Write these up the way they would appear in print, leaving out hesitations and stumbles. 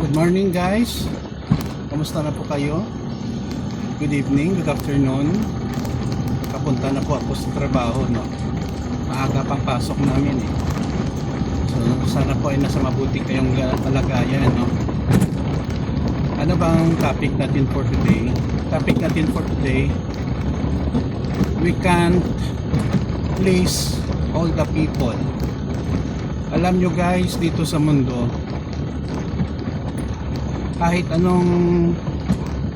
Good morning guys. Kamusta na po kayo? Good evening, good afternoon. Kapunta na po ako sa trabaho, no? Maaga pang pasok namin eh. So sana po ay nasa mabuti kayong kalagayan, no? Ano bang topic natin for today? Topic natin for today, we can't please all the people. Alam nyo guys, dito sa mundo, kahit anong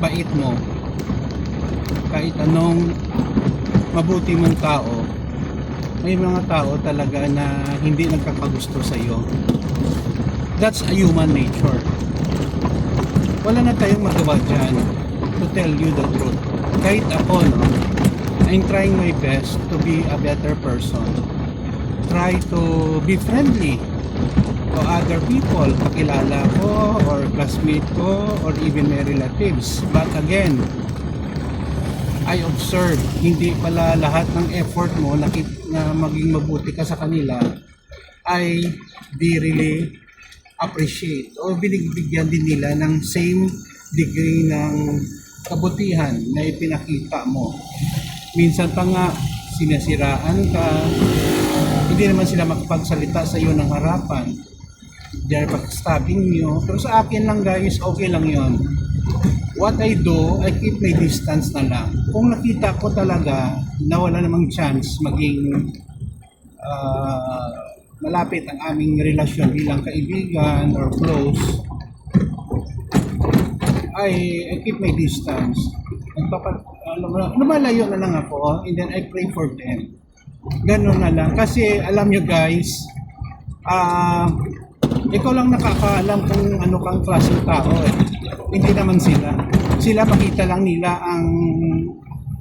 bait mo, kahit anong mabuti mong tao, may mga tao talaga na hindi nagkakagusto sa iyo. That's a human nature. Wala na tayong magawa dyan, to tell you the truth. Kahit ako, no, I'm trying my best to be a better person. Try to be friendly to other people, kakilala ko or classmate ko or even my relatives. But again, I observe, hindi pala lahat ng effort mo na maging mabuti ka sa kanila ay they really appreciate o binibigyan din nila ng same degree ng kabutihan na ipinakita mo. Minsan pa nga sinasiraan ka, hindi naman sila makapagsalita sa iyo ng harapan, they're backstabbing you. Pero sa akin lang guys, okay lang yon. What I do, I keep my distance na lang. Kung nakita ko talaga na wala namang chance maging malapit ang aming relasyon bilang kaibigan or close, I keep my distance. Lumalayo na lang ako and then I pray for them. Ganun na lang. Kasi alam nyo guys, ikaw lang nakakaalam kung ano kang klaseng tao eh. Hindi naman sila. Sila makita lang nila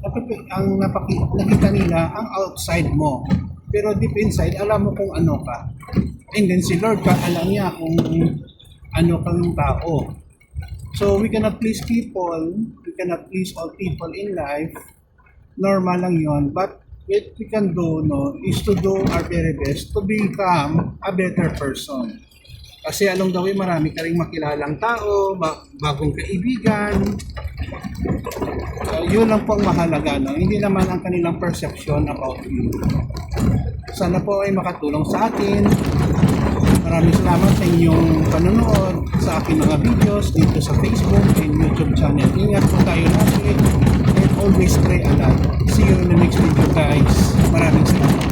nakita nila ang outside mo. Pero deep inside, alam mo kung ano ka. And then si Lord ka, alam niya kung ano kang tao. So we cannot please people, we cannot please all people in life. Normal lang yon. But what we can do, no, is to do our very best to become a better person. Kasi along the way, marami ka rin makilalang tao, bagong kaibigan. Yun lang po ang mahalaga, no? Hindi naman ang kanilang perception about you. Sana po ay makatulong sa atin. Maraming salamat sa inyong panonood sa aking mga videos dito sa Facebook and YouTube channel. Ingat po tayo lagi and always pray a lot. See you in the next video guys. Maraming salamat.